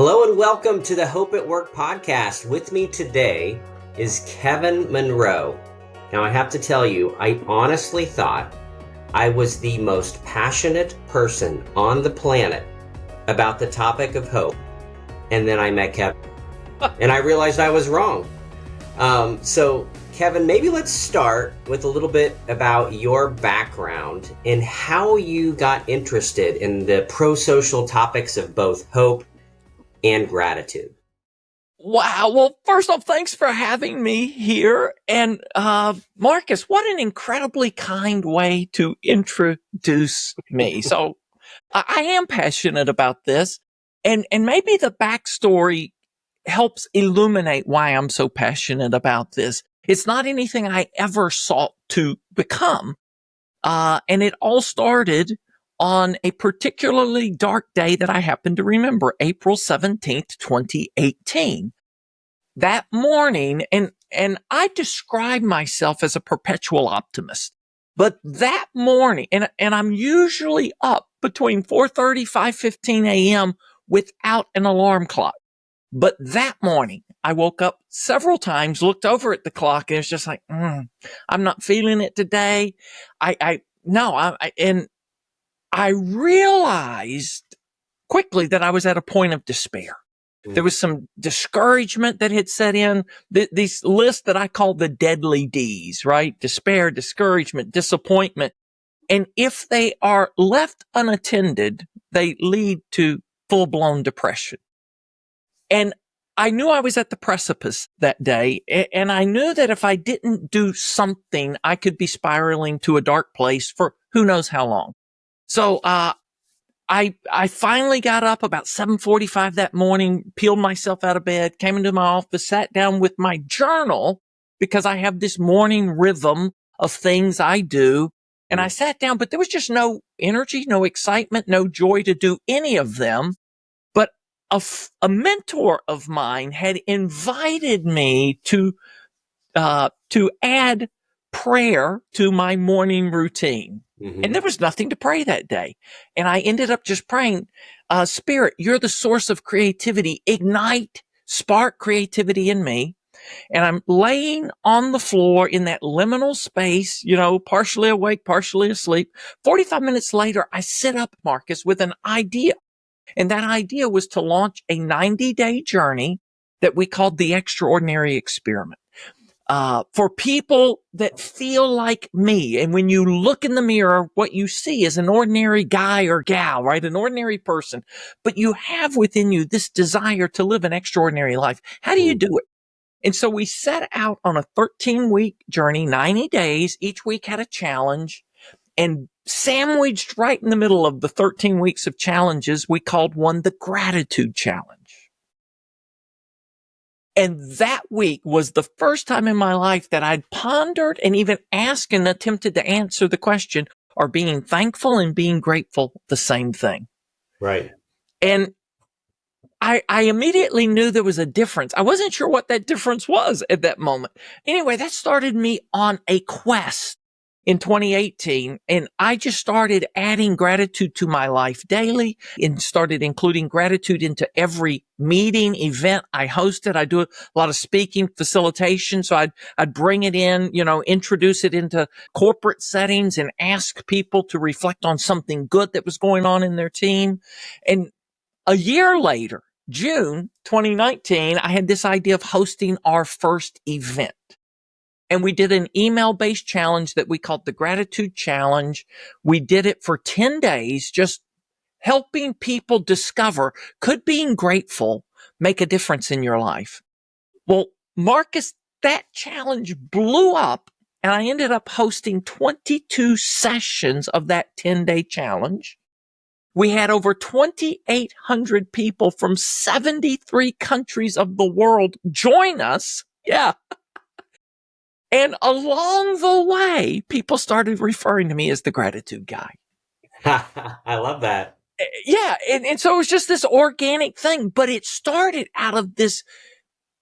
Hello and welcome to the Hope at Work podcast. With me today is Kevin Monroe. Now I have to tell you, I honestly thought I was the most passionate person on the planet about the topic of hope. And then I met Kevin and I realized I was wrong. So Kevin, maybe let's start with a little bit about your background and how you got interested in the pro-social topics of both hope and gratitude. Wow. Well, first off, thanks for having me here. And Marcus, what an incredibly kind way to introduce me. So I am passionate about this. And maybe the backstory helps illuminate why I'm so passionate about this. It's not anything I ever sought to become. And it all started on a particularly dark day that I happen to remember, April 17th, 2018. That morning, and I describe myself as a perpetual optimist, but that morning, and I'm usually up between 4:30, 5:15 a.m. without an alarm clock. But that morning, I woke up several times, looked over at the clock, and it was just like, I'm not feeling it today. And I realized quickly that I was at a point of despair. There was some discouragement that had set in. These lists that I call the deadly D's, right? Despair, discouragement, disappointment. And if they are left unattended, they lead to full-blown depression. And I knew I was at the precipice that day. And I knew that if I didn't do something, I could be spiraling to a dark place for who knows how long. So, I finally got up about 7:45 that morning, peeled myself out of bed, came into my office, sat down with my journal because I have this morning rhythm of things I do. And I sat down, but there was just no energy, no excitement, no joy to do any of them. But a mentor of mine had invited me to add prayer to my morning routine. Mm-hmm. And there was nothing to pray that day. And I ended up just praying, Spirit, you're the source of creativity. Ignite, spark creativity in me. And I'm laying on the floor in that liminal space, partially awake, partially asleep. 45 minutes later, I sit up, Marcus, with an idea. And that idea was to launch a 90-day journey that we called the Extraordinary Experiment. For people that feel like me. And when you look in the mirror, what you see is an ordinary guy or gal, right? An ordinary person, but you have within you this desire to live an extraordinary life. How do you do it? And so we set out on a 13-week journey, 90 days. Each week had a challenge, and sandwiched right in the middle of the 13 weeks of challenges, we called one the Gratitude Challenge. And that week was the first time in my life that I'd pondered and even asked and attempted to answer the question, are being thankful and being grateful the same thing? Right. And I immediately knew there was a difference. I wasn't sure what that difference was at that moment. Anyway, that started me on a quest in 2018. And I just started adding gratitude to my life daily and started including gratitude into every meeting, event I hosted. I do a lot of speaking, facilitation. So I'd bring it in, introduce it into corporate settings and ask people to reflect on something good that was going on in their team. And a year later, June 2019, I had this idea of hosting our first event. And we did an email-based challenge that we called the Gratitude Challenge. We did it for 10 days, just helping people discover, could being grateful make a difference in your life? Well, Marcus, that challenge blew up, and I ended up hosting 22 sessions of that 10-day challenge. We had over 2,800 people from 73 countries of the world join us. Yeah. And along the way, people started referring to me as the gratitude guy. I love that. Yeah. And so it was just this organic thing, but it started out of this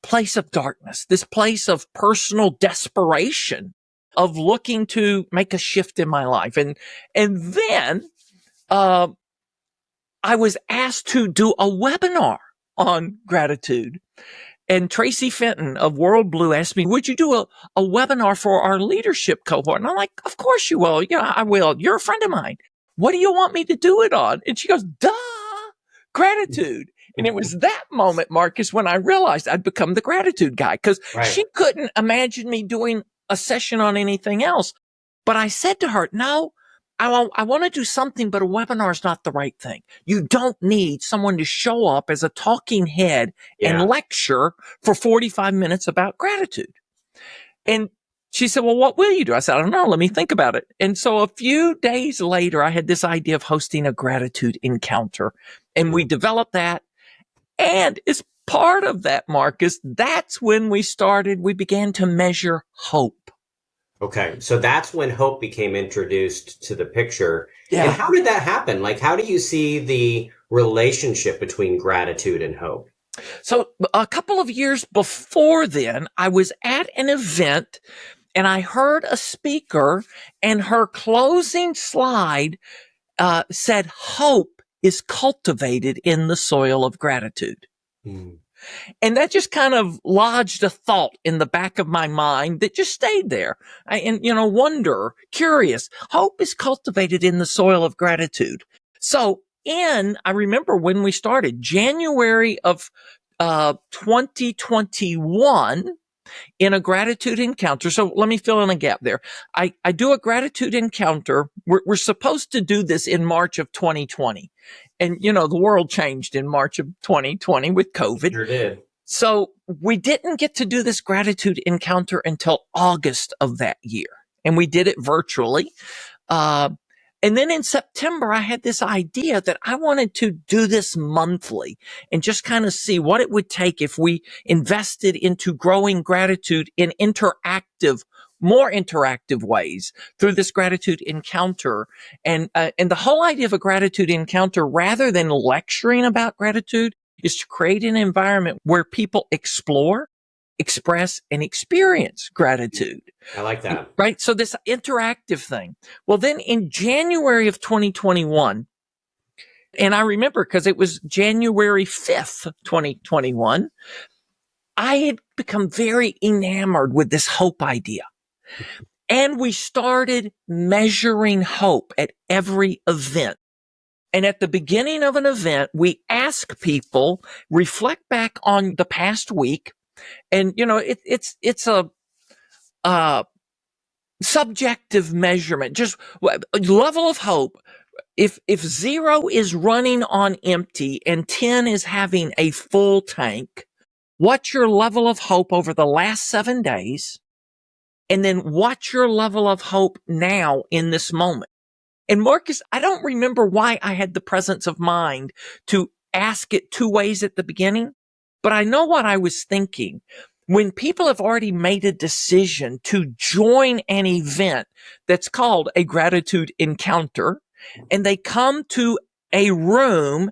place of darkness, this place of personal desperation, of looking to make a shift in my life. And then, I was asked to do a webinar on gratitude. And Tracy Fenton of World Blue asked me, would you do a webinar for our leadership cohort? And I'm like, of course you will. Yeah, I will. You're a friend of mine. What do you want me to do it on? And she goes, duh, gratitude. And it was that moment, Marcus, when I realized I'd become the gratitude guy, because she couldn't imagine me doing a session on anything else. But I said to her, no, I want to do something, but a webinar is not the right thing. You don't need someone to show up as a talking head and lecture for 45 minutes about gratitude. And she said, well, what will you do? I said, I don't know. Let me think about it. And so a few days later, I had this idea of hosting a gratitude encounter, and we developed that. And as part of that, Marcus, that's when we began to measure hope. Okay, so that's when hope became introduced to the picture. Yeah. And how did that happen? Like, how do you see the relationship between gratitude and hope? So a couple of years before then, I was at an event and I heard a speaker, and her closing slide said, hope is cultivated in the soil of gratitude. And that just kind of lodged a thought in the back of my mind that just stayed there. Wonder, curious. Hope is cultivated in the soil of gratitude. So I remember when we started, January of 2021, in a gratitude encounter. So let me fill in a gap there. I do a gratitude encounter. We're supposed to do this in March of 2020. And, the world changed in March of 2020 with COVID. Sure did. So we didn't get to do this gratitude encounter until August of that year. And we did it virtually. And then in September, I had this idea that I wanted to do this monthly and just kind of see what it would take if we invested into growing gratitude in more interactive ways through this gratitude encounter. And the whole idea of a gratitude encounter, rather than lecturing about gratitude, is to create an environment where people explore, express, and experience gratitude. I like that. Right? So this interactive thing. Well, then in January of 2021, and I remember because it was January 5th, 2021, I had become very enamored with this hope idea. And we started measuring hope at every event. And at the beginning of an event, we ask people, reflect back on the past week. And, it's a subjective measurement, just level of hope. If 0 is running on empty and 10 is having a full tank, what's your level of hope over the last 7 days? And then what's your level of hope now in this moment? And Marcus, I don't remember why I had the presence of mind to ask it 2 ways at the beginning, but I know what I was thinking. When people have already made a decision to join an event that's called a gratitude encounter, and they come to a room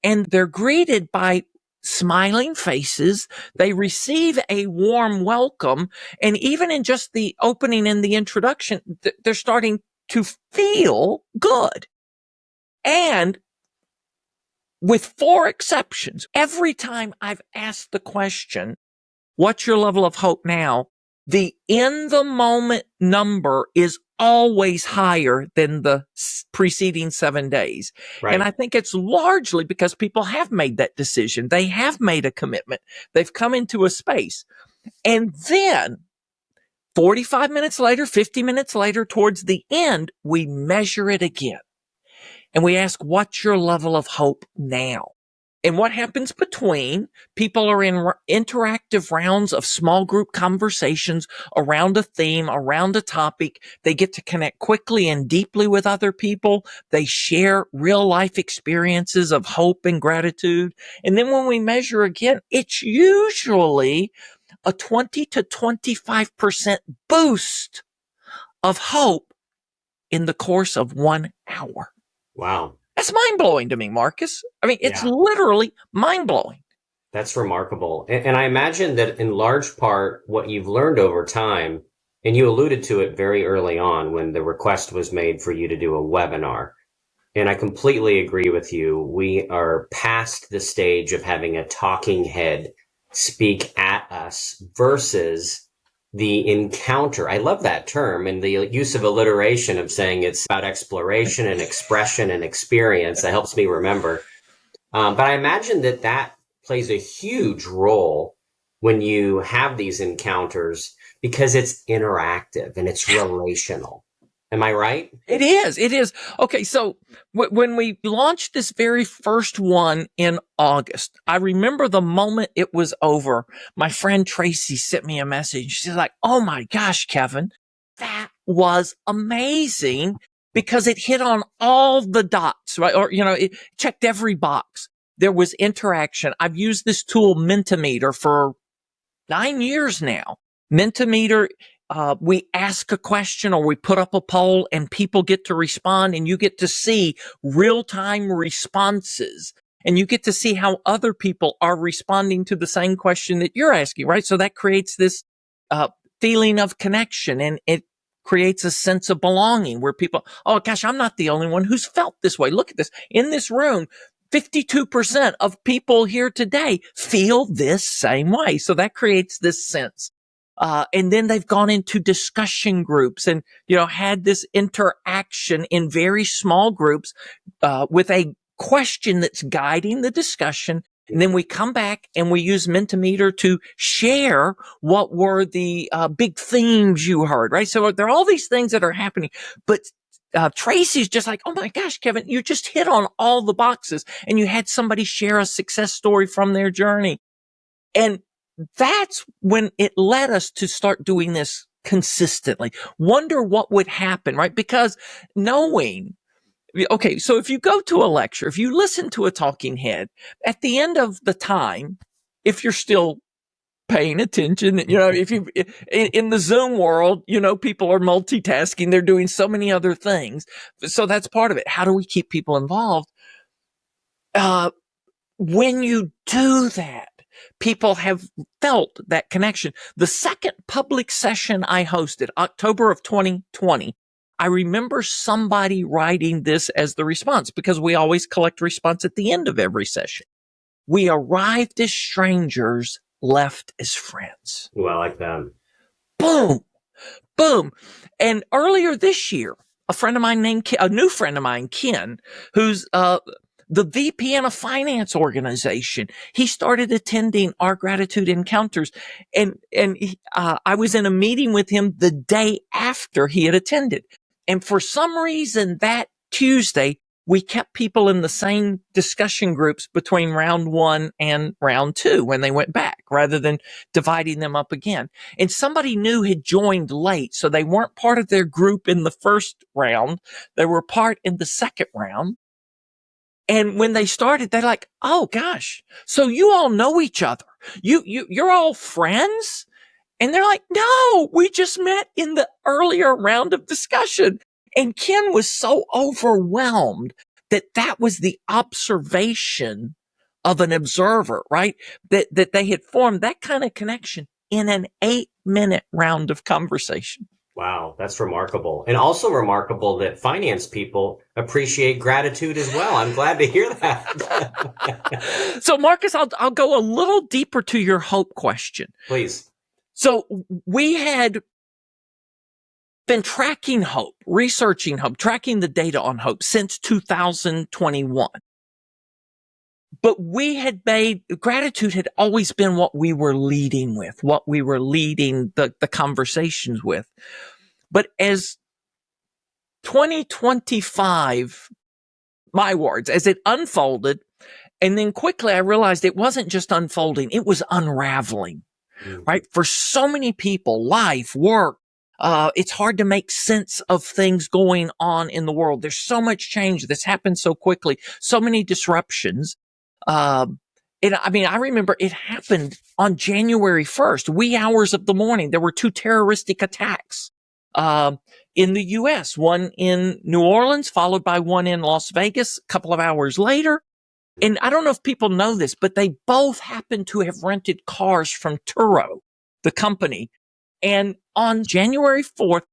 and they're greeted by smiling faces, they receive a warm welcome, and even in just the opening and the introduction, they're starting to feel good. And with 4 exceptions, every time I've asked the question, what's your level of hope now? The in the moment number is always higher than the preceding 7 days. Right. And I think it's largely because people have made that decision. They have made a commitment. They've come into a space. And then 45 minutes later, 50 minutes later, towards the end, we measure it again. And we ask, what's your level of hope now? And what happens between? People are in interactive rounds of small group conversations around a theme, around a topic. They get to connect quickly and deeply with other people. They share real life experiences of hope and gratitude. And then when we measure again, it's usually a 20 to 25% boost of hope in the course of 1 hour. Wow. That's mind-blowing to me, Marcus. I mean, it's literally mind-blowing. That's remarkable. And I imagine that in large part, what you've learned over time, and you alluded to it very early on when the request was made for you to do a webinar, And I completely agree with you. We are past the stage of having a talking head speak at us versus the encounter. I love that term and the use of alliteration of saying it's about exploration and expression and experience. That helps me remember. But I imagine that that plays a huge role when you have these encounters because it's interactive and it's relational. Am I right? It is. It is. Okay. So when we launched this very first one in August, I remember the moment it was over, my friend Tracy sent me a message. She's like, "Oh my gosh, Kevin, that was amazing because it hit on all the dots, right? Or, it checked every box. There was interaction. I've used this tool Mentimeter for 9 years now. Mentimeter, we ask a question or we put up a poll and people get to respond and you get to see real-time responses and you get to see how other people are responding to the same question that you're asking, right? So that creates this uh, feeling of connection and it creates a sense of belonging where people, oh gosh, I'm not the only one who's felt this way. Look at this. In this room, 52% of people here today feel this same way. So that creates this sense. And then they've gone into discussion groups and, had this interaction in very small groups, with a question that's guiding the discussion. And then we come back and we use Mentimeter to share what were the big themes you heard, right? So there are all these things that are happening, but Tracy's just like, oh my gosh, Kevin, you just hit on all the boxes and you had somebody share a success story from their journey. And that's when it led us to start doing this consistently. Wonder what would happen, right? Because knowing, okay, so if you go to a lecture, if you listen to a talking head, at the end of the time, if you're still paying attention, if you, in the Zoom world, people are multitasking. They're doing so many other things. So that's part of it. How do we keep people involved? When you do that, people have felt that connection. The second public session I hosted, October of 2020, I remember somebody writing this as the response because we always collect response at the end of every session. We arrived as strangers, left as friends. Ooh, I like that. Boom, boom. And earlier this year, a new friend of mine, Ken, who's the VP in a finance organization, he started attending our gratitude encounters. And I was in a meeting with him the day after he had attended. And for some reason that Tuesday, we kept people in the same discussion groups between round 1 and round 2 when they went back, rather than dividing them up again. And somebody new had joined late, so they weren't part of their group in the first round. They were part in the second round. And when they started, they're like, oh gosh, so you all know each other. You're all friends? And they're like, no, we just met in the earlier round of discussion. And Ken was so overwhelmed that was the observation of an observer, right? That they had formed that kind of connection in an 8-minute round of conversation. Wow, that's remarkable. And also remarkable that finance people appreciate gratitude as well. I'm glad to hear that. So Marcus, I'll go a little deeper to your hope question. Please. So we had been tracking hope, researching hope, tracking the data on hope since 2021. But gratitude had always been what we were leading with, what we were leading the conversations with. But as 2025, my words, as it unfolded, and then quickly I realized it wasn't just unfolding, it was unraveling, right? For so many people, life, work, it's hard to make sense of things going on in the world. There's so much change that's happened so quickly, so many disruptions. I remember it happened on January 1st, wee hours of the morning. There were 2 terroristic attacks in the U.S., one in New Orleans, followed by one in Las Vegas a couple of hours later. And I don't know if people know this, but they both happened to have rented cars from Turo, the company. And on January 4th,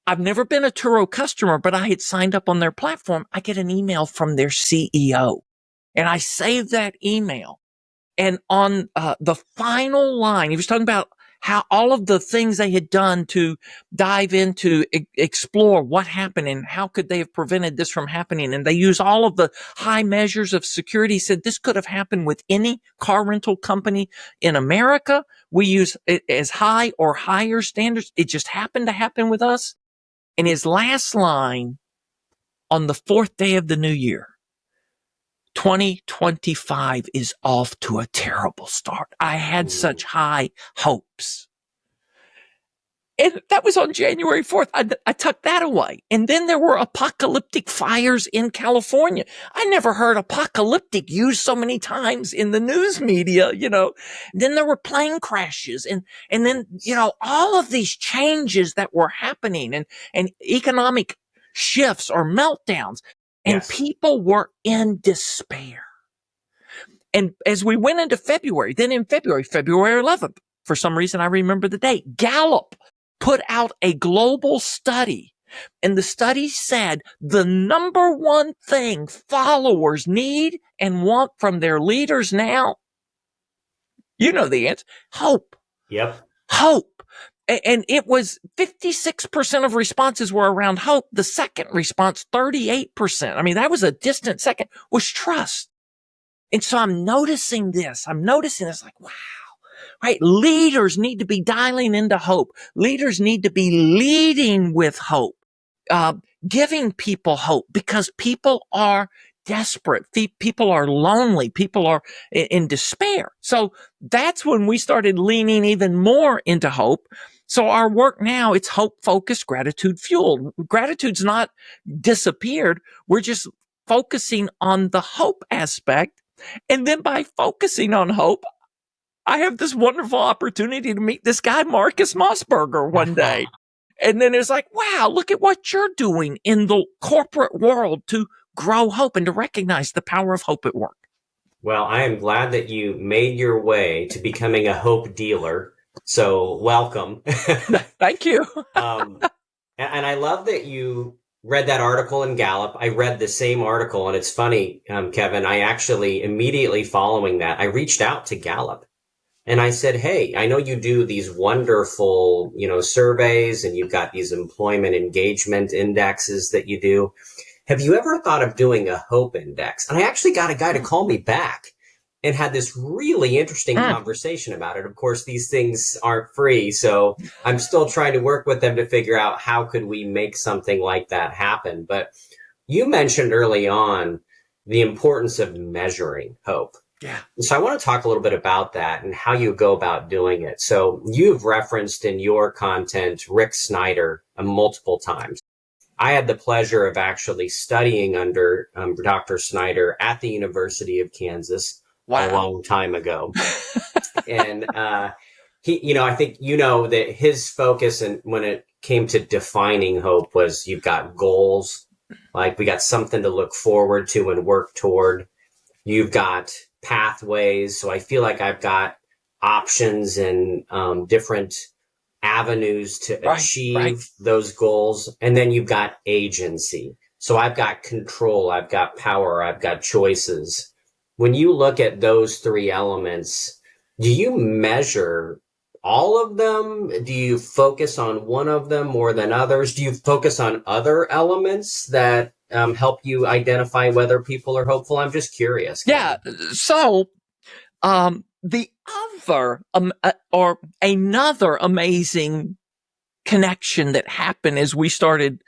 I've never been a Turo customer, but I had signed up on their platform. I get an email from their CEO, and I saved that email. And on the final line, he was talking about how all of the things they had done to dive into, explore what happened and how could they have prevented this from happening. And they use all of the high measures of security. He said this could have happened with any car rental company in America. We use it as high or higher standards. It just happened to happen with us. And his last line on the fourth day of the new year, 2025 is off to a terrible start. I had such high hopes. And that was on January 4th. I tucked that away. And then there were apocalyptic fires in California. I never heard apocalyptic used so many times in the news media, Then there were plane crashes and then, all of these changes that were happening and economic shifts or meltdowns. And Yes. people were in despair. And as we went into February, then in February 11th, for some reason I remember the date, Gallup put out a global study. And the study said the number one thing followers need and want from their leaders now, you know the answer, hope. Yep. Hope. And it was 56% of responses were around hope. The second response, 38%. I mean, that was a distant second, was trust. And so I'm noticing this like, wow, right? Leaders need to be dialing into hope. Leaders need to be leading with hope, giving people hope because people are desperate. People are lonely. People are in despair. So that's when we started leaning even more into hope. So our work now, it's hope focused, gratitude fueled. Gratitude's not disappeared. We're just focusing on the hope aspect. And then by focusing on hope, I have this wonderful opportunity to meet this guy, Marcus Mossberger, one day. And then it's like, wow, look at what you're doing in the corporate world to grow hope and to recognize the power of hope at work. Well, I am glad that you made your way to becoming a hope dealer. So welcome. Thank you. And I love that you read that article in Gallup. I read the same article, and it's funny, Kevin, I actually immediately following that, I reached out to Gallup and I said, hey, I know you do these wonderful, surveys and you've got these employment engagement indexes that you do. Have you ever thought of doing a hope index? And I actually got a guy to call me back and had this really interesting conversation about it. Of course, these things aren't free, so I'm still trying to work with them to figure out how could we make something like that happen. But you mentioned early on the importance of measuring hope. Yeah. So I want to talk a little bit about that and how you go about doing it. So you've referenced in your content Rick Snyder multiple times. I had the pleasure of actually studying under Dr. Snyder at the University of Kansas. Wow. A long time ago. And he, I think that his focus and when it came to defining hope was you've got goals, like we got something to look forward to and work toward. You've got pathways. So I feel like I've got options and different avenues to achieve those goals. And then you've got agency. So I've got control, I've got power, I've got choices. When you look at those three elements, do you measure all of them? Do you focus on one of them more than others? Do you focus on other elements that help you identify whether people are hopeful? I'm just curious. Yeah. So the other or another amazing connection that happened as we started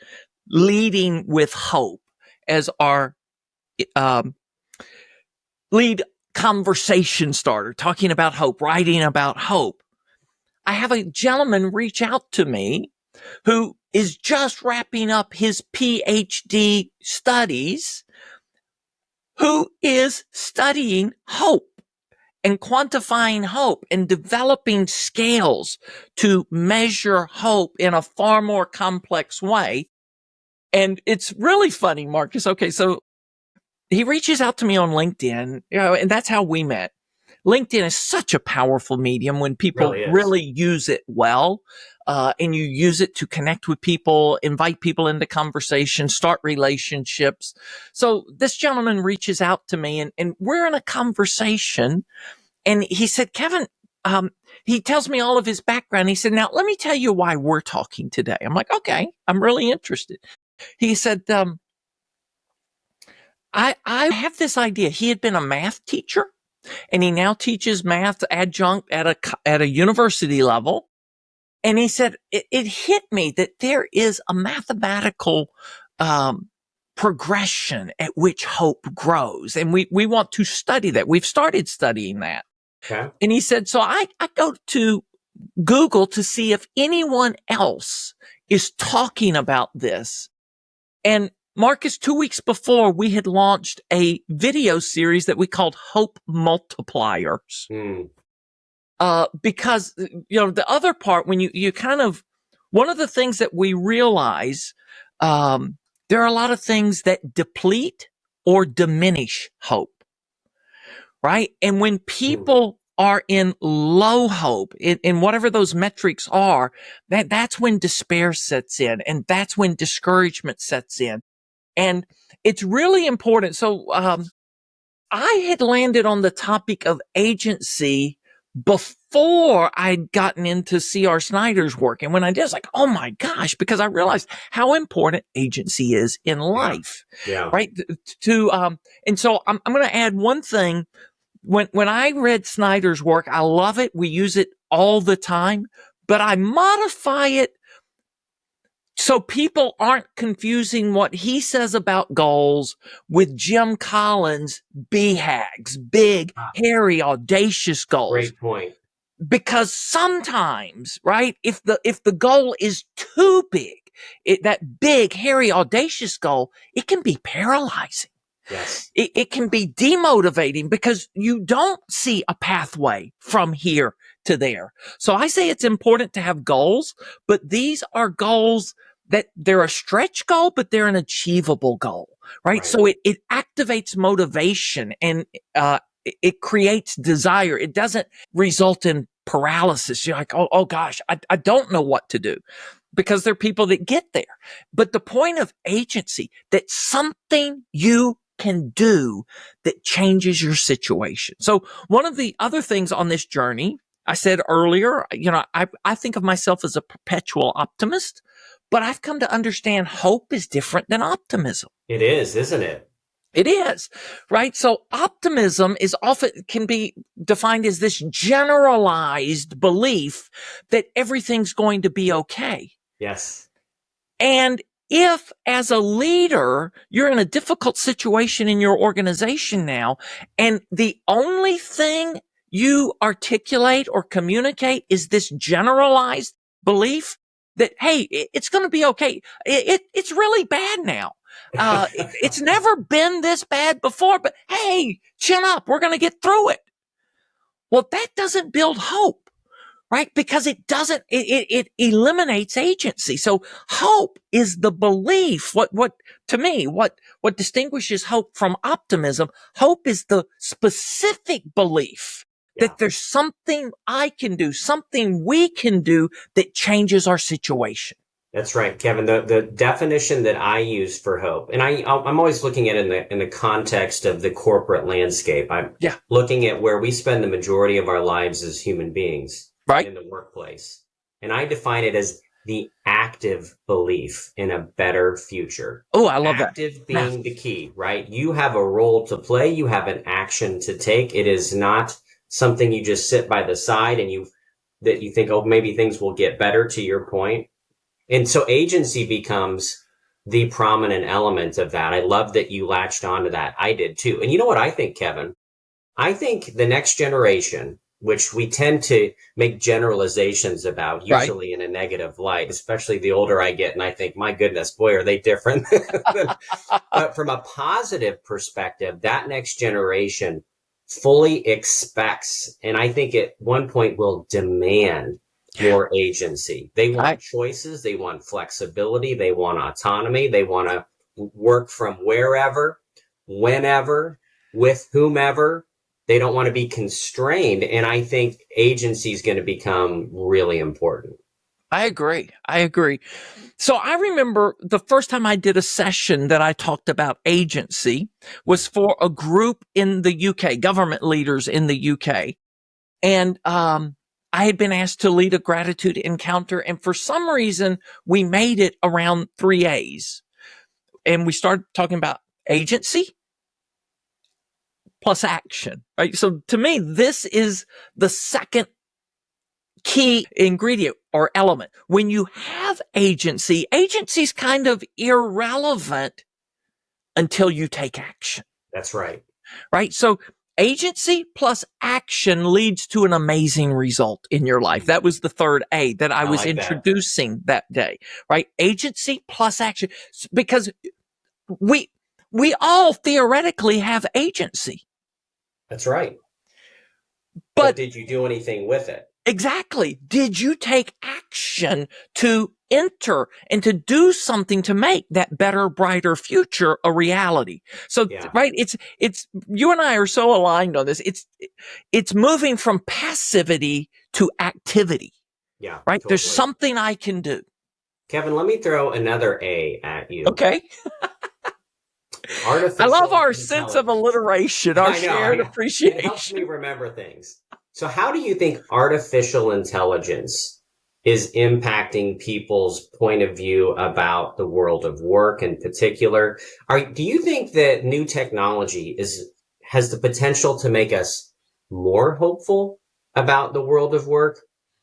leading with hope as our lead conversation starter, talking about hope, writing about hope. I have a gentleman reach out to me who is just wrapping up his PhD studies, who is studying hope and quantifying hope and developing scales to measure hope in a far more complex way. And it's really funny, Marcus. Okay, so he reaches out to me on LinkedIn, and that's how we met. LinkedIn is such a powerful medium when people Really is. really use it well. And you use it to connect with people, invite people into conversation, start relationships. So this gentleman reaches out to me and we're in a conversation and he said, Kevin, he tells me all of his background. He said, now let me tell you why we're talking today. I'm like, okay, I'm really interested. He said, I have this idea. He had been a math teacher and he now teaches math adjunct at a university level. And he said, it hit me that there is a mathematical, progression at which hope grows. And we want to study that. We've started studying that. Okay. And he said, so I go to Google to see if anyone else is talking about this. And Marcus, 2 weeks before, we had launched a video series that we called Hope Multipliers. Because, the other part, when you kind of, one of the things that we realize, there are a lot of things that deplete or diminish hope, right? And when people are in low hope, in whatever those metrics are, that's when despair sets in, and that's when discouragement sets in. And it's really important. So, I had landed on the topic of agency before I'd gotten into C.R. Snyder's work. And when I did, I was like, oh my gosh, because I realized how important agency is in life. Yeah. Right. And so I'm going to add one thing. When I read Snyder's work, I love it. We use it all the time, but I modify it so people aren't confusing what he says about goals with Jim Collins' BHAGs, big, hairy, audacious goals. Great point. Because sometimes, right, if the goal is too big, that big, hairy, audacious goal, it can be paralyzing. Yes. It can be demotivating because you don't see a pathway from here to there. So I say it's important to have goals, but these are goals that they're a stretch goal, but they're an achievable goal, right? So it activates motivation and it creates desire. It doesn't result in paralysis. You're like, oh gosh, I don't know what to do. Because there are people that get there. But the point of agency, that something you can do that changes your situation. So one of the other things on this journey, I said earlier, I think of myself as a perpetual optimist, but I've come to understand hope is different than optimism. It is, isn't it? It is, right? So optimism is often can be defined as this generalized belief that everything's going to be okay. Yes. And if as a leader, you're in a difficult situation in your organization now, and the only thing you articulate or communicate is this generalized belief that, hey, it's going to be okay. It's really bad now. It's never been this bad before, but hey, chin up. We're going to get through it. Well, that doesn't build hope. Right? Because it eliminates agency. So hope is the belief. What to me, what distinguishes hope from optimism, hope is the specific belief that there's something I can do, something we can do that changes our situation. That's right, Kevin. The definition that I use for hope, and I'm always looking at it in the context of the corporate landscape. I'm looking at where we spend the majority of our lives as human beings. Right. In the workplace. And I define it as the active belief in a better future. Oh, I love active that. Being the key, right? You have a role to play. You have an action to take. It is not something you just sit by the side and you think, oh, maybe things will get better, to your point. And so agency becomes the prominent element of that. I love that you latched onto that. I did too. And you know what I think, Kevin? I think the next generation, which we tend to make generalizations about, usually in a negative light, especially the older I get. And I think, my goodness, boy, are they different. But from a positive perspective, that next generation fully expects, and I think at one point will demand more agency. They want choices. They want flexibility. They want autonomy. They want to work from wherever, whenever, with whomever. They don't want to be constrained. And I think agency is going to become really important. I agree. I agree. So I remember the first time I did a session that I talked about agency was for a group in the UK, government leaders in the UK. And I had been asked to lead a gratitude encounter. And for some reason, we made it around 3 A's. And we started talking about agency plus action, right? So to me, this is the second key ingredient or element. When you have agency, agency is kind of irrelevant until you take action. That's right. Right? So agency plus action leads to an amazing result in your life. That was the third A that I was like introducing that day, right? Agency plus action, because we all theoretically have agency. That's right. But did you do anything with it? Exactly. Did you take action to enter and to do something to make that better, brighter future a reality? So, right. It's, you and I are so aligned on this. It's moving from passivity to activity. Yeah. Right. Totally. There's something I can do. Kevin, let me throw another A at you. Okay. I love our sense of alliteration, our shared appreciation. It helps me remember things. So how do you think artificial intelligence is impacting people's point of view about the world of work in particular? Do you think that new technology has the potential to make us more hopeful about the world of work,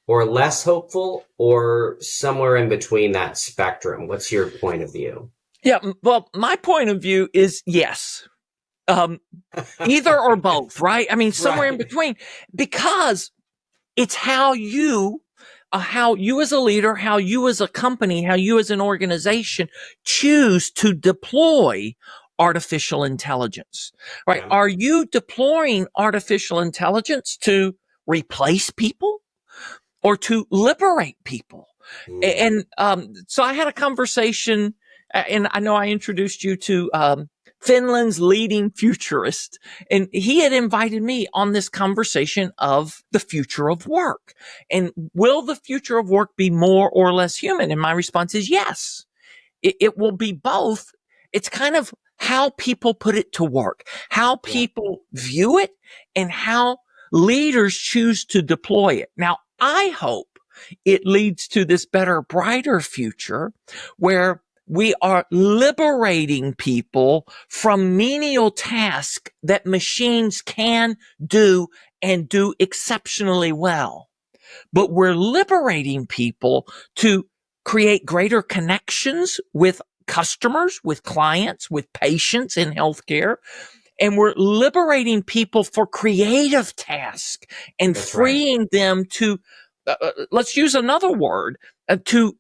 or less hopeful, or somewhere in between that spectrum? What's your point of view? Yeah, well, my point of view is yes. Either or both, right? I mean, somewhere in between, because it's how you as a leader, how you as a company, how you as an organization choose to deploy artificial intelligence, right? Yeah. Are you deploying artificial intelligence to replace people or to liberate people? And so I had a conversation, and I know I introduced you to Finland's leading futurist, and he had invited me on this conversation of the future of work. And will the future of work be more or less human? And my response is yes. It will be both. It's kind of how people put it to work, how people view it, and how leaders choose to deploy it. Now, I hope it leads to this better, brighter future where we are liberating people from menial tasks that machines can do and do exceptionally well. But we're liberating people to create greater connections with customers, with clients, with patients in healthcare. And we're liberating people for creative tasks and freeing them to, let's use another word, to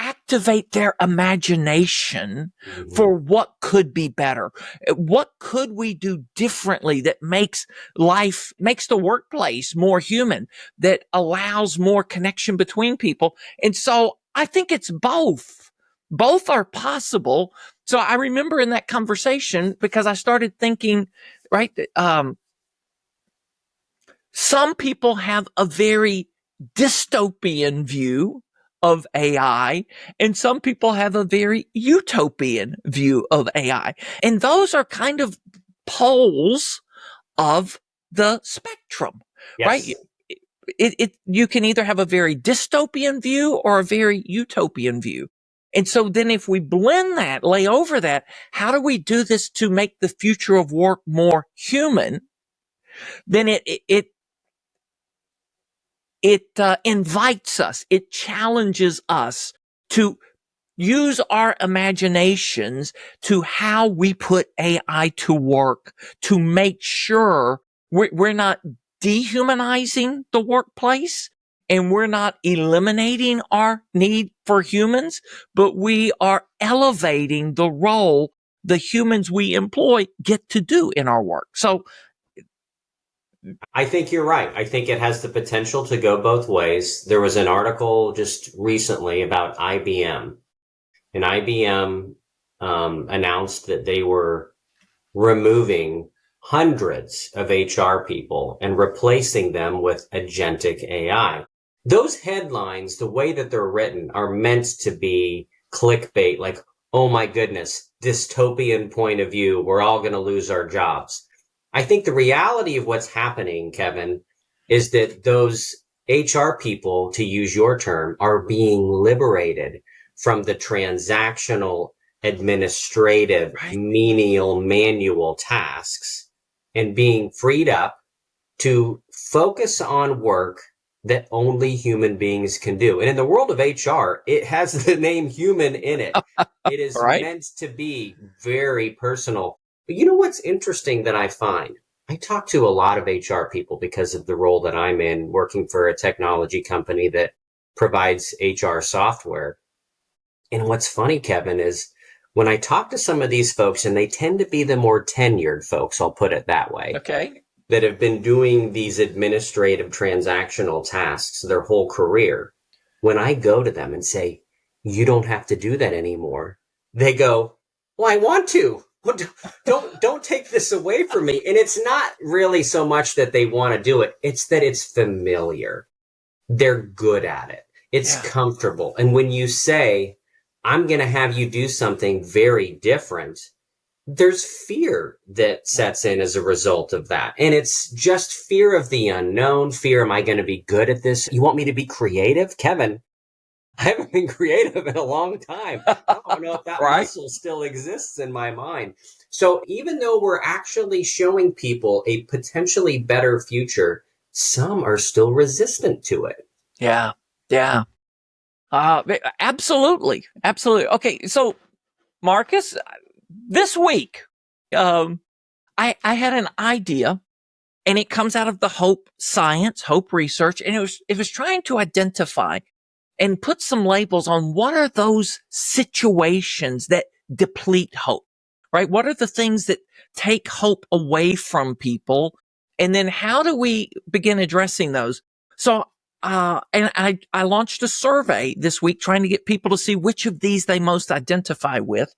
activate their imagination for what could be better. What could we do differently that makes the workplace more human, that allows more connection between people? And so I think it's both. Both are possible. So I remember in that conversation, because I started thinking, right, some people have a very dystopian view of AI, and some people have a very utopian view of AI. And those are kind of poles of the spectrum, right? You can either have a very dystopian view or a very utopian view. And so then if we blend that, lay over that, how do we do this to make the future of work more human? Then it invites us, it challenges us to use our imaginations to how we put AI to work to make sure we're not dehumanizing the workplace and we're not eliminating our need for humans, but we are elevating the role the humans we employ get to do in our work. So I think you're right. I think it has the potential to go both ways. There was an article just recently about IBM, and IBM announced that they were removing hundreds of HR people and replacing them with agentic AI. Those headlines, the way that they're written, are meant to be clickbait, like, oh my goodness, dystopian point of view, we're all going to lose our jobs. I think the reality of what's happening, Kevin, is that those HR people, to use your term, are being liberated from the transactional, administrative, Right. menial, manual tasks and being freed up to focus on work that only human beings can do. And in the world of HR, it has the name human in it. It is Right. meant to be very personal. But you know what's interesting that I find? I talk to a lot of HR people because of the role that I'm in, working for a technology company that provides HR software. And what's funny, Kevin, is when I talk to some of these folks, and they tend to be the more tenured folks, I'll put it that way, Okay. that have been doing these administrative transactional tasks their whole career, when I go to them and say, you don't have to do that anymore, they go, well, I want to. Don't take this away from me. And it's not really so much that they want to do it. It's that it's familiar. They're good at it. It's Yeah. comfortable. And when you say, I'm going to have you do something very different, there's fear that Yeah. sets in as a result of that. And it's just fear of the unknown. Fear, am I going to be good at this? You want me to be creative? Kevin, I haven't been creative in a long time. I don't know if that Right. muscle still exists in my mind. So even though we're actually showing people a potentially better future, some are still resistant to it. Yeah. Yeah. Absolutely. Absolutely. Okay. So, Marcus, this week, um, I had an idea, and it comes out of the hope science, hope research, and it was trying to identify and put some labels on what are those situations that deplete hope, right? What are the things that take hope away from people? And then how do we begin addressing those? So, and I launched a survey this week trying to get people to see which of these they most identify with.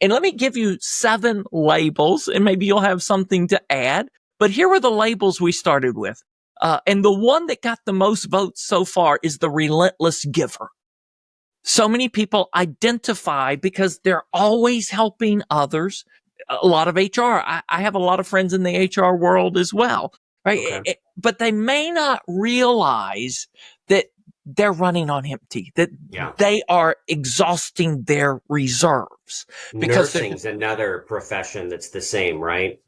And let me give you 7 labels, and maybe you'll have something to add. But here were the labels we started with. And the one that got the most votes so far is the relentless giver. So many people identify because they're always helping others. A lot of HR. I have a lot of friends in the HR world as well, right? Okay. But they may not realize that they're running on empty, that Yeah. they are exhausting their reserves because they're, Nursing's another profession that's the same, right?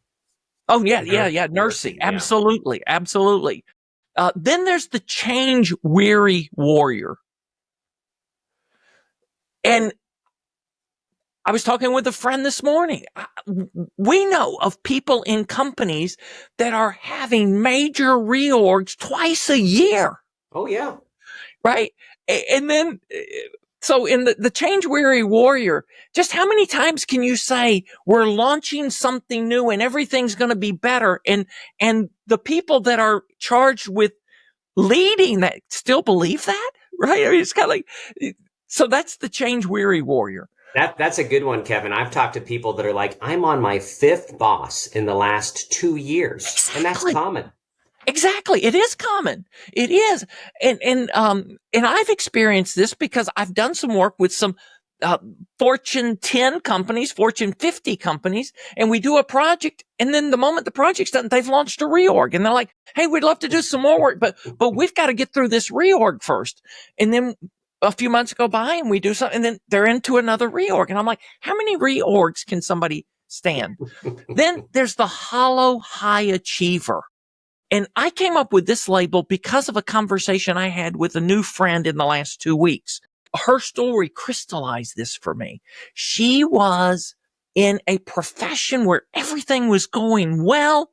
oh yeah, yeah, yeah, nursing. Nursing, yeah. Absolutely. Absolutely. Then there's the change weary warrior. And I was talking with a friend this morning. We know of people in companies that are having major reorgs twice a year, Oh, yeah. right? And then, so in the change weary warrior, just how many times can you say we're launching something new and everything's going to be better? And the people that are charged with leading that still believe that, right? I mean, it's kind of like, so that's the change weary warrior. That's a good one, Kevin. I've talked to people that are like, I'm on my 5th boss in the last 2 years. And that's Exactly. common. Exactly. It is common. It is. And I've experienced this because I've done some work with some, Fortune 10 companies, Fortune 50 companies, and we do a project. And then the moment the project's done, they've launched a reorg and they're like, hey, we'd love to do some more work, but we've got to get through this reorg first. And then a few months go by and we do something and then they're into another reorg. And I'm like, how many reorgs can somebody stand? Then there's the hollow high achiever. And I came up with this label because of a conversation I had with a new friend in the last 2 weeks. Her story crystallized this for me. She was in a profession where everything was going well,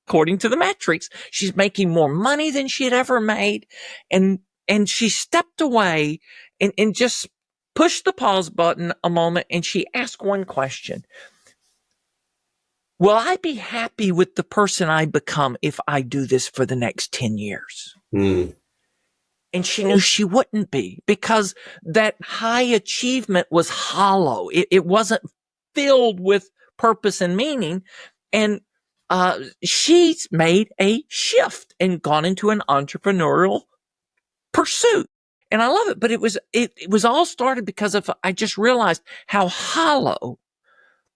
according to the metrics. She's making more money than she had ever made. And she stepped away and just pushed the pause button a moment. And she asked one question. Will I be happy with the person I become if I do this for the next 10 years? Mm. And she knew she wouldn't be because that high achievement was hollow. It wasn't filled with purpose and meaning. And she's made a shift and gone into an entrepreneurial pursuit. And I love it, but it was all started because I just realized how hollow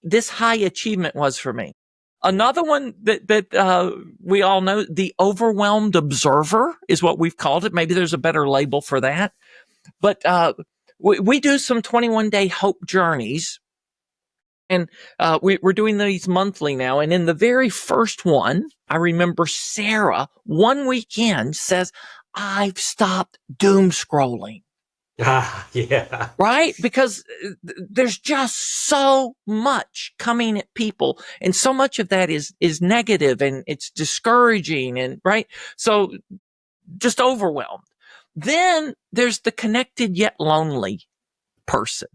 this high achievement was for me. Another one that we all know, the overwhelmed observer is what we've called it. Maybe there's a better label for that. But we do some 21-day hope journeys, and we're doing these monthly now. And in the very first one, I remember Sarah one weekend says, "I've stopped doom scrolling." Yeah. Right? Because there's just so much coming at people, and so much of that is negative, and it's discouraging, and right? So just overwhelmed. Then there's the connected yet lonely person.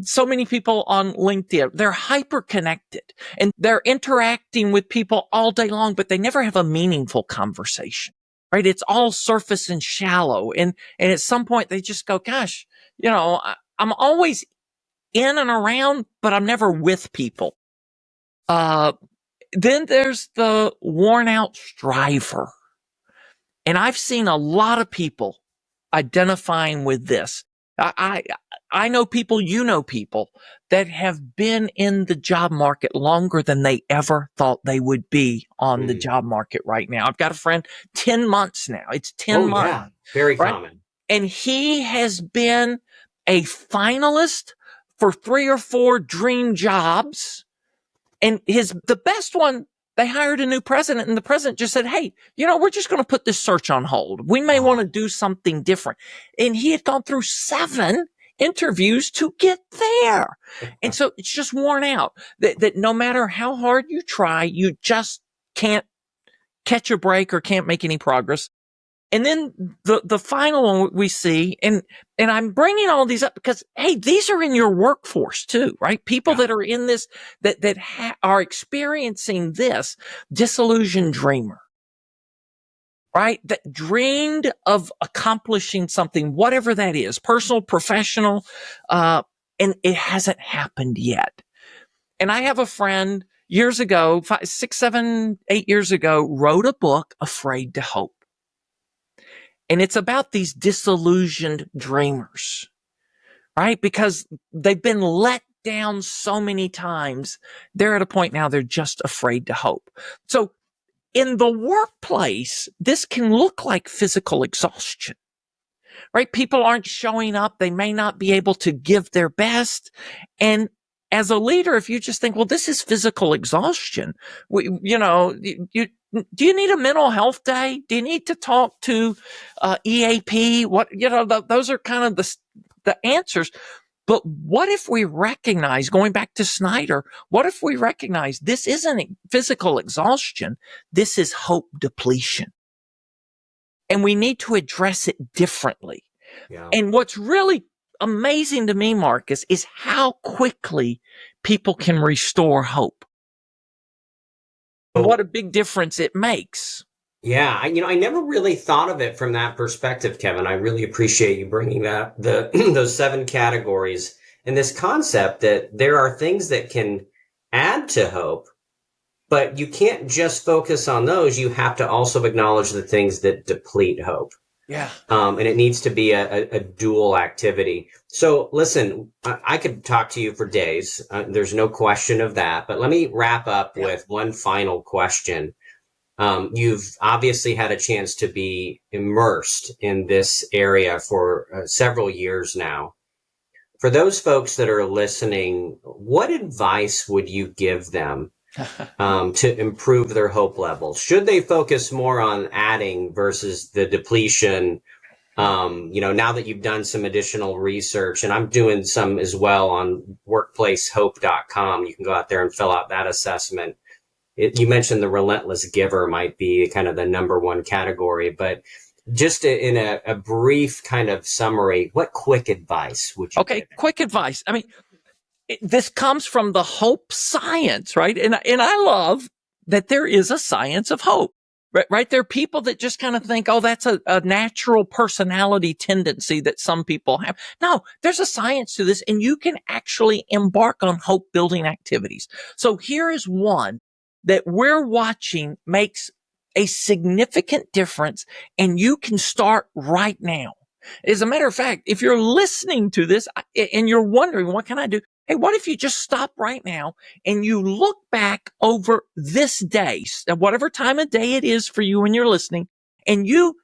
So many people on LinkedIn, they're hyper connected and they're interacting with people all day long, but they never have a meaningful conversation, right? It's all surface and shallow. And at some point they just go, gosh, I'm always in and around, but I'm never with people. Then there's the worn out striver. And I've seen a lot of people identifying with this. I know people, people that have been in the job market longer than they ever thought they would be on the job market right now. I've got a friend, 10 months now. It's 10 months. Yeah. Very right? common. And he has been a finalist for 3 or 4 dream jobs. And the best one, they hired a new president, and the president just said, "Hey, we're just going to put this search on hold. We may want to do something different." And he had gone through 7 interviews to get there. And so it's just worn out that no matter how hard you try, you just can't catch a break or can't make any progress. And then the final one we see, and I'm bringing all these up because, hey, these are in your workforce too, right? People that are in this, that are experiencing this disillusioned dreamer, right? That dreamed of accomplishing something, whatever that is, personal, professional, and it hasn't happened yet. And I have a friend years ago, 5, 6, 7, 8 years ago, wrote a book, Afraid to Hope. And it's about these disillusioned dreamers, right? Because they've been let down so many times. They're at a point now they're just afraid to hope. So in the workplace, this can look like physical exhaustion, right? People aren't showing up. They may not be able to give their best. And as a leader, if you just think, well, this is physical exhaustion, do you need a mental health day? Do you need to talk to EAP? Those are kind of the answers. But what if we recognize, going back to Snyder, what if we recognize this isn't physical exhaustion? This is hope depletion. And we need to address it differently. Yeah. And what's really amazing to me, Marcus, is how quickly people can restore hope. What a big difference it makes. Yeah, I never really thought of it from that perspective, Kevin. I really appreciate you bringing that those 7 categories and this concept that there are things that can add to hope, but you can't just focus on those. You have to also acknowledge the things that deplete hope. Yeah. And it needs to be a dual activity. So listen, I could talk to you for days. There's no question of that. But let me wrap up with one final question. You've obviously had a chance to be immersed in this area for several years now. For those folks that are listening, what advice would you give them to improve their hope levels? Should they focus more on adding versus the depletion? Now that you've done some additional research, and I'm doing some as well on workplacehope.com, you can go out there and fill out that assessment. You mentioned the relentless giver might be kind of the number one category, but just in a brief kind of summary, what quick advice would you give? Okay, quick advice. I mean, this comes from the hope science, right? And I love that there is a science of hope, right? There are people that just kind of think, oh, that's a natural personality tendency that some people have. No, there's a science to this, and you can actually embark on hope building activities. So here is one that we're watching makes a significant difference, and you can start right now. As a matter of fact, if you're listening to this and you're wondering, what can I do? Hey, what if you just stop right now and you look back over this day, whatever time of day it is for you when you're listening, and you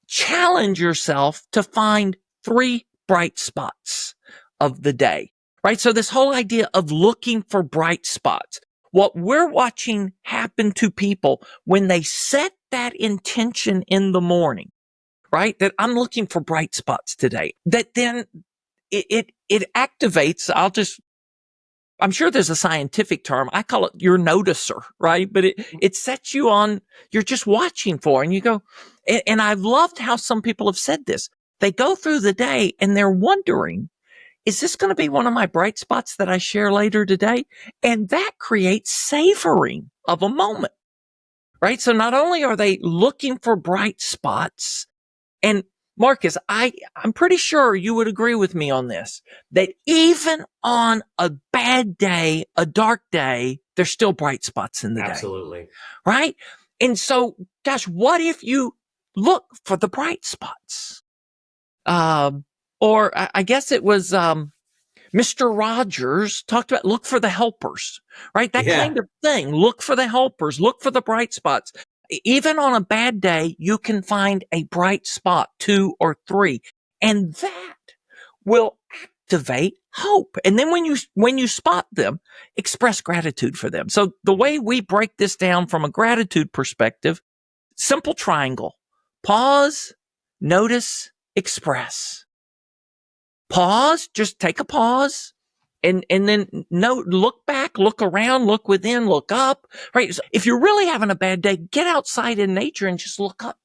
challenge yourself to find 3 bright spots of the day, right? So this whole idea of looking for bright spots, what we're watching happen to people when they set that intention in the morning, right? That I'm looking for bright spots today, that then it activates. I'm sure there's a scientific term. I call it your noticer, right? But it sets you on, you're just watching for, and you go, and I've loved how some people have said this. They go through the day and they're wondering, is this going to be one of my bright spots that I share later today? And that creates savoring of a moment, right? So not only are they looking for bright spots, and Marcus, I'm pretty sure you would agree with me on this, that even on a bad day, a dark day, there's still bright spots in the day. Absolutely. Right? And so, gosh, what if you look for the bright spots? Or I guess it was Mr. Rogers talked about look for the helpers, right? That kind of thing. Look for the helpers, look for the bright spots. Even on a bad day, you can find a bright spot, 2 or 3, and that will activate hope. And then when you spot them, express gratitude for them. So the way we break this down from a gratitude perspective, simple triangle: pause, notice, express. Pause, just take a pause. And then look back, look around, look within, look up, right? So if you're really having a bad day, get outside in nature and just look up.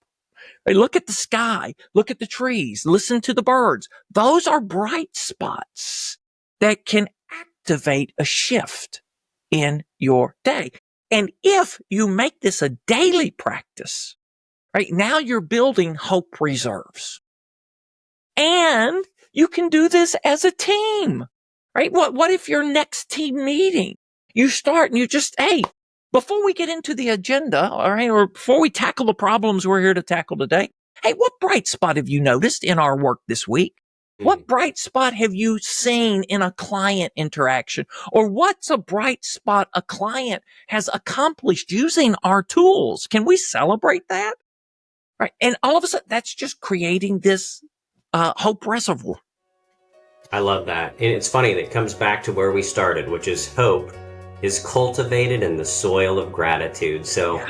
Right? Look at the sky, look at the trees, listen to the birds. Those are bright spots that can activate a shift in your day. And if you make this a daily practice, right, now you're building hope reserves. And you can do this as a team. Right? What if your next team meeting, you start and you just, hey, before we get into the agenda, all right, or before we tackle the problems we're here to tackle today, hey, what bright spot have you noticed in our work this week? What bright spot have you seen in a client interaction? Or what's a bright spot a client has accomplished using our tools? Can we celebrate that? Right? And all of a sudden, that's just creating this hope reservoir. I love that. And it's funny that it comes back to where we started, which is hope is cultivated in the soil of gratitude. So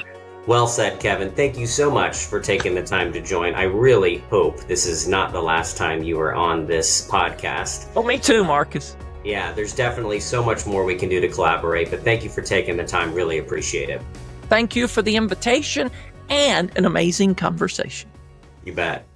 well said, Kevin. Thank you so much for taking the time to join. I really hope this is not the last time you are on this podcast. Oh, me too, Marcus. Yeah, there's definitely so much more we can do to collaborate, but thank you for taking the time. Really appreciate it. Thank you for the invitation and an amazing conversation. You bet.